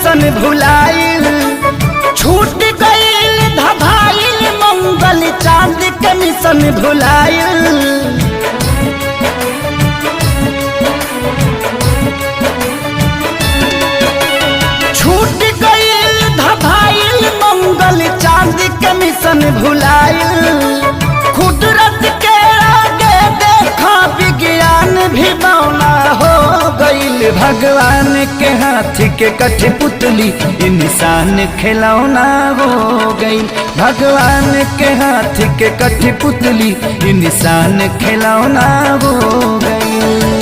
Mission भुलाइल, छूट गईल धभाइल मंगल चांद के मिशन भुलाइल। छूट गईल धभाइल मंगल चांद के मिशन भुलाइल। कुदरत के आगे देखा विज्ञान भी बौना हो गईल। भगवान के हाथ के कठपुतली इंसान खिलौना हो गई। भगवान के हाथ के कठपुतली इंसान खिलौना हो गई।